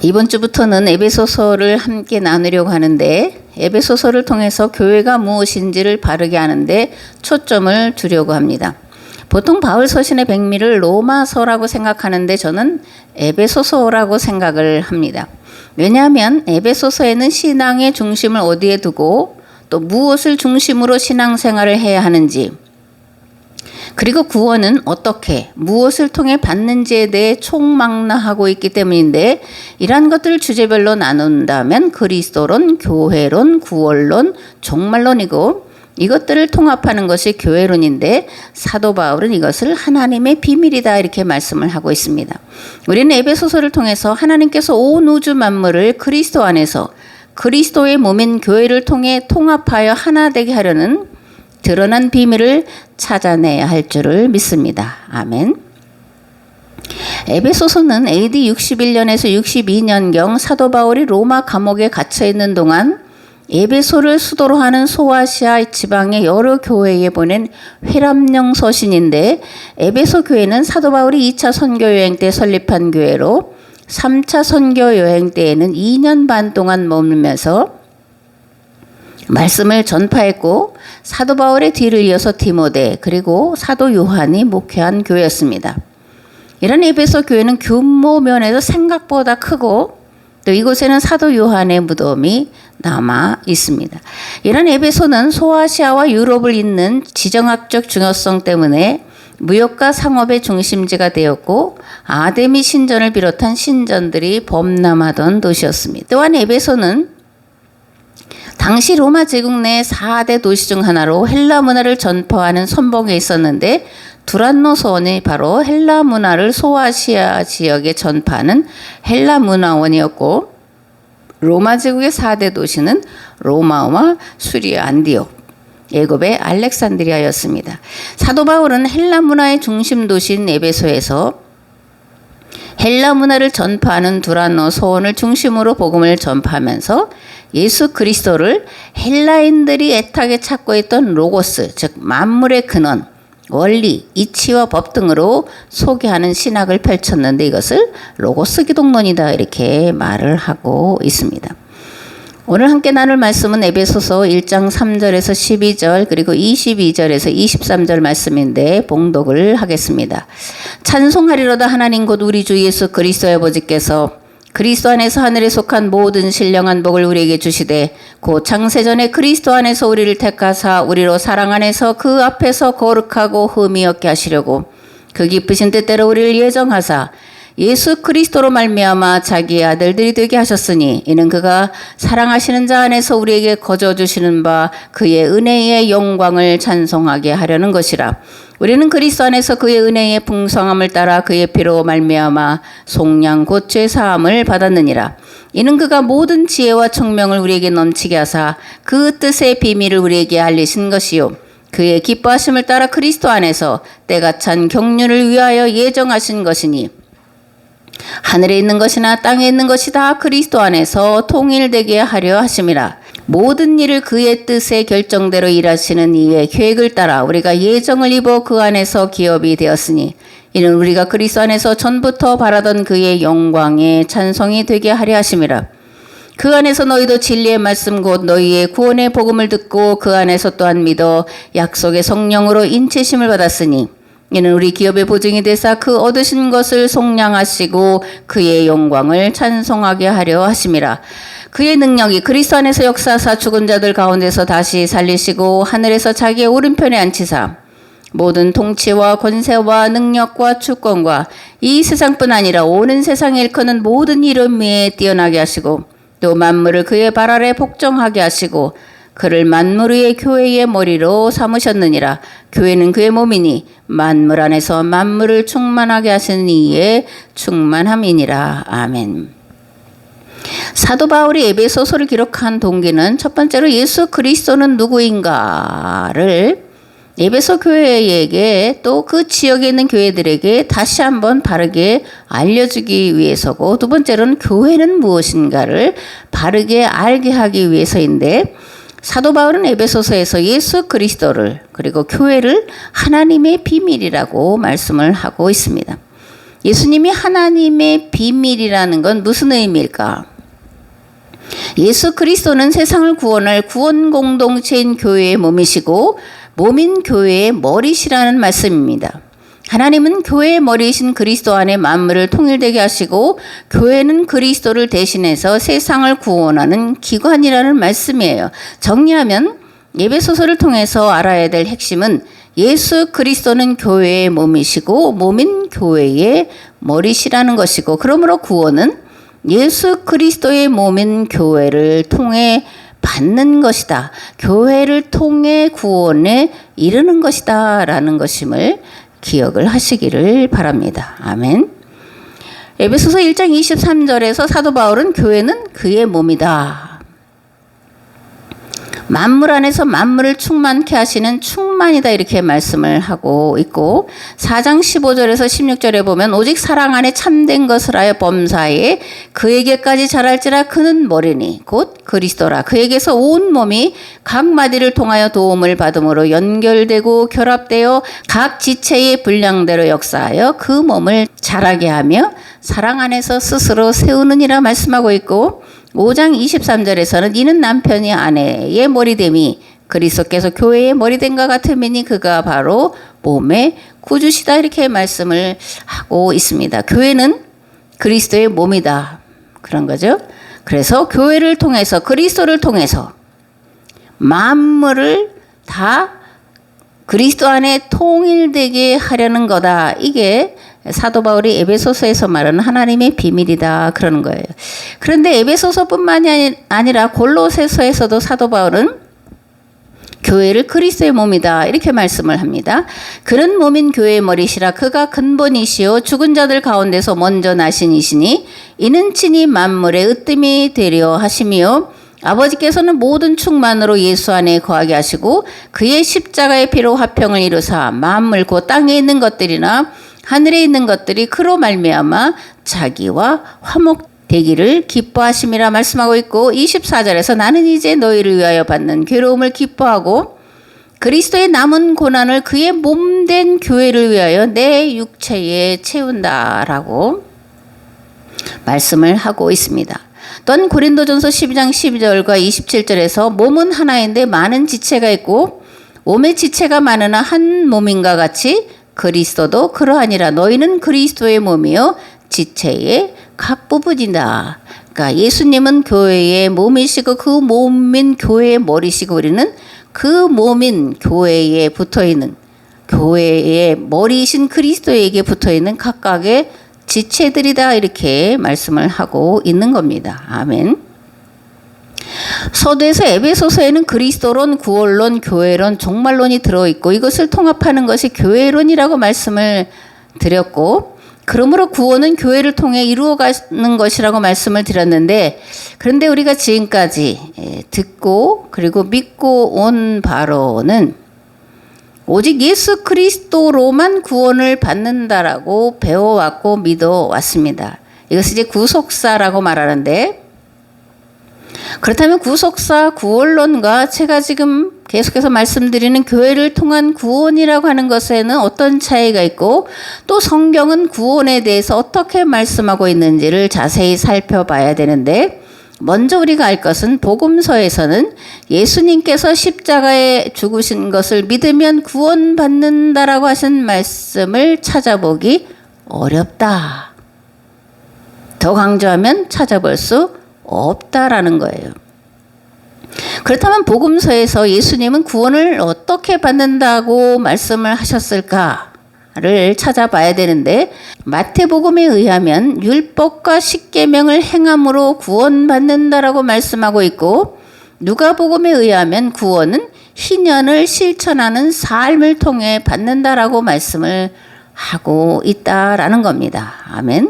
이번 주부터는 에베소서를 함께 나누려고 하는데 에베소서를 통해서 교회가 무엇인지를 바르게 하는데 초점을 두려고 합니다. 보통 바울 서신의 백미를 로마서라고 생각하는데 저는 에베소서라고 생각을 합니다. 왜냐하면 에베소서에는 신앙의 중심을 어디에 두고 또 무엇을 중심으로 신앙생활을 해야 하는지, 그리고 구원은 어떻게 무엇을 통해 받는지에 대해 총망라하고 있기 때문인데, 이러한 것들을 주제별로 나눈다면 그리스도론, 교회론, 구원론, 종말론이고, 이것들을 통합하는 것이 교회론인데 사도 바울은 이것을 하나님의 비밀이다 이렇게 말씀을 하고 있습니다. 우리는 에베소서를 통해서 하나님께서 온 우주 만물을 그리스도 안에서 그리스도의 몸인 교회를 통해 통합하여 하나 되게 하려는 드러난 비밀을 찾아내야 할 줄을 믿습니다. 아멘. 에베소서는 AD 61년에서 62년경 사도 바울이 로마 감옥에 갇혀 있는 동안 에베소를 수도로 하는 소아시아 지방의 여러 교회에 보낸 회람용 서신인데, 에베소 교회는 사도 바울이 2차 선교 여행 때 설립한 교회로 3차 선교 여행 때에는 2년 반 동안 머물면서 말씀을 전파했고, 사도 바울의 뒤를 이어서 디모데 그리고 사도 요한이 목회한 교회였습니다. 이런 에베소 교회는 규모 면에서 생각보다 크고 또 이곳에는 사도 요한의 무덤이 남아 있습니다. 이런 에베소는 소아시아와 유럽을 잇는 지정학적 중요성 때문에 무역과 상업의 중심지가 되었고 아데미 신전을 비롯한 신전들이 범람하던 도시였습니다. 또한 에베소는 당시 로마 제국 내 4대 도시 중 하나로 헬라 문화를 전파하는 선봉에 있었는데, 두란노 서원이 바로 헬라 문화를 소아시아 지역에 전파하는 헬라 문화원이었고, 로마 제국의 4대 도시는 로마와 수리아 안디옥, 애굽의 알렉산드리아였습니다. 사도 바울은 헬라 문화의 중심 도시인 에베소에서 헬라 문화를 전파하는 두란노 서원을 중심으로 복음을 전파하면서 예수 그리스도를 헬라인들이 애타게 찾고 있던 로고스, 즉 만물의 근원, 원리, 이치와 법 등으로 소개하는 신학을 펼쳤는데 이것을 로고스 기독론이다 이렇게 말을 하고 있습니다. 오늘 함께 나눌 말씀은 에베소서 1장 3절에서 12절 그리고 22절에서 23절 말씀인데 봉독을 하겠습니다. 찬송하리로다 하나님 곧 우리 주 예수 그리스도의 아버지께서 그리스도 안에서 하늘에 속한 모든 신령한 복을 우리에게 주시되 곧 창세전에 그리스도 안에서 우리를 택하사 우리로 사랑 안에서 그 앞에서 거룩하고 흠이 없게 하시려고 그 기쁘신 뜻대로 우리를 예정하사 예수 그리스도로 말미암아 자기의 아들들이 되게 하셨으니 이는 그가 사랑하시는 자 안에서 우리에게 거저 주시는 바 그의 은혜의 영광을 찬송하게 하려는 것이라. 우리는 그리스도 안에서 그의 은혜의 풍성함을 따라 그의 피로 말미암아 속량 곧 죄 사함을 받았느니라. 이는 그가 모든 지혜와 총명을 우리에게 넘치게 하사 그 뜻의 비밀을 우리에게 알리신 것이요 그의 기뻐하심을 따라 그리스도 안에서 때가 찬 경륜을 위하여 예정하신 것이니 하늘에 있는 것이나 땅에 있는 것이 다 그리스도 안에서 통일되게 하려 하심이라. 모든 일을 그의 뜻의 결정대로 일하시는 이의 계획을 따라 우리가 예정을 입어 그 안에서 기업이 되었으니 이는 우리가 그리스도 안에서 전부터 바라던 그의 영광의 찬송이 되게 하려 하심이라. 그 안에서 너희도 진리의 말씀 곧 너희의 구원의 복음을 듣고 그 안에서 또한 믿어 약속의 성령으로 인치심을 받았으니 이는 우리 기업의 보증이 되사 그 얻으신 것을 속량하시고 그의 영광을 찬송하게 하려 하심이라. 그의 능력이 그리스도 안에서 역사하사 죽은 자들 가운데서 다시 살리시고 하늘에서 자기의 오른편에 앉히사 모든 통치와 권세와 능력과 주권과 이 세상뿐 아니라 오는 세상에 일컫는 모든 이름 위에 뛰어나게 하시고 또 만물을 그의 발 아래 복종하게 하시고 그를 만물 위의 교회의 머리로 삼으셨느니라. 교회는 그의 몸이니 만물 안에서 만물을 충만하게 하시는 이의 충만함이니라. 아멘. 사도 바울이 에베소서를 기록한 동기는 첫 번째로 예수 그리스도는 누구인가를 에베소 교회에게 또 그 지역에 있는 교회들에게 다시 한번 바르게 알려주기 위해서고, 두 번째로는 교회는 무엇인가를 바르게 알게 하기 위해서인데, 사도 바울은 에베소서에서 예수 그리스도를 그리고 교회를 하나님의 비밀이라고 말씀을 하고 있습니다. 예수님이 하나님의 비밀이라는 건 무슨 의미일까? 예수 그리스도는 세상을 구원할 구원 공동체인 교회의 몸이시고 몸인 교회의 머리시라는 말씀입니다. 하나님은 교회의 머리이신 그리스도 안에 만물을 통일되게 하시고 교회는 그리스도를 대신해서 세상을 구원하는 기관이라는 말씀이에요. 정리하면 에베소서를 통해서 알아야 될 핵심은 예수 그리스도는 교회의 몸이시고 몸인 교회의 머리시라는 것이고, 그러므로 구원은 예수 그리스도의 몸인 교회를 통해 받는 것이다. 교회를 통해 구원에 이르는 것이다 라는 것임을 기억을 하시기를 바랍니다. 아멘. 에베소서 1장 23절에서 사도 바울은 교회는 그의 몸이다. 만물 안에서 만물을 충만케 하시는 충만이다 이렇게 말씀을 하고 있고, 4장 15절에서 16절에 보면 오직 사랑 안에 참된 것을 하여 범사에 그에게까지 자랄지라 그는 머리니 곧 그리스도라. 그에게서 온 몸이 각 마디를 통하여 도움을 받음으로 연결되고 결합되어 각 지체의 분량대로 역사하여 그 몸을 자라게 하며 사랑 안에서 스스로 세우느니라 말씀하고 있고, 5장 23절에서는 이는 남편이 아내의 머리됨이 그리스도께서 교회의 머리됨과 같음이니 그가 바로 몸의 구주시다 이렇게 말씀을 하고 있습니다. 교회는 그리스도의 몸이다 그런 거죠. 그래서 교회를 통해서 그리스도를 통해서 만물을 다 그리스도 안에 통일되게 하려는 거다. 이게 사도 바울이 에베소서에서 말하는 하나님의 비밀이다 그러는 거예요. 그런데 에베소서뿐만이 아니라 골로새서에서도 사도 바울은 교회를 그리스도의 몸이다 이렇게 말씀을 합니다. 그는 몸인 교회의 머리시라. 그가 근본이시요 죽은 자들 가운데서 먼저 나신 이시니 이는 친히 만물의 으뜸이 되려 하심이요 아버지께서는 모든 충만으로 예수 안에 거하게 하시고 그의 십자가의 피로 화평을 이루사 만물 곧 땅에 있는 것들이나 하늘에 있는 것들이 그로 말미암아 자기와 화목되기를 기뻐하심이라 말씀하고 있고, 24절에서 나는 이제 너희를 위하여 받는 괴로움을 기뻐하고 그리스도의 남은 고난을 그의 몸된 교회를 위하여 내 육체에 채운다라고 말씀을 하고 있습니다. 또한 고린도전서 12장 12절과 27절에서 몸은 하나인데 많은 지체가 있고 몸의 지체가 많으나 한 몸인가 같이 그리스도도 그러하니라. 너희는 그리스도의 몸이요 지체의 각 부분이다. 그러니까 예수님은 교회의 몸이시고 그 몸인 교회의 머리시고 우리는 그 몸인 교회에 붙어있는 교회의 머리이신 그리스도에게 붙어있는 각각의 지체들이다 이렇게 말씀을 하고 있는 겁니다. 아멘. 서두에서 에베소서에는 그리스도론, 구원론, 교회론, 종말론이 들어있고 이것을 통합하는 것이 교회론이라고 말씀을 드렸고, 그러므로 구원은 교회를 통해 이루어가는 것이라고 말씀을 드렸는데, 그런데 우리가 지금까지 듣고 그리고 믿고 온 바로는 오직 예수 그리스도로만 구원을 받는다라고 배워왔고 믿어왔습니다. 이것을 이제 구속사라고 말하는데, 그렇다면 구속사 구원론과 제가 지금 계속해서 말씀드리는 교회를 통한 구원이라고 하는 것에는 어떤 차이가 있고 또 성경은 구원에 대해서 어떻게 말씀하고 있는지를 자세히 살펴봐야 되는데, 먼저 우리가 알 것은 복음서에서는 예수님께서 십자가에 죽으신 것을 믿으면 구원받는다라고 하신 말씀을 찾아보기 어렵다. 더 강조하면 찾아볼 수 없다라는 거예요. 그렇다면 복음서에서 예수님은 구원을 어떻게 받는다고 말씀을 하셨을까를 찾아봐야 되는데, 마태복음에 의하면 율법과 십계명을 행함으로 구원받는다라고 말씀하고 있고, 누가복음에 의하면 구원은 희년을 실천하는 삶을 통해 받는다라고 말씀을 하고 있다라는 겁니다. 아멘.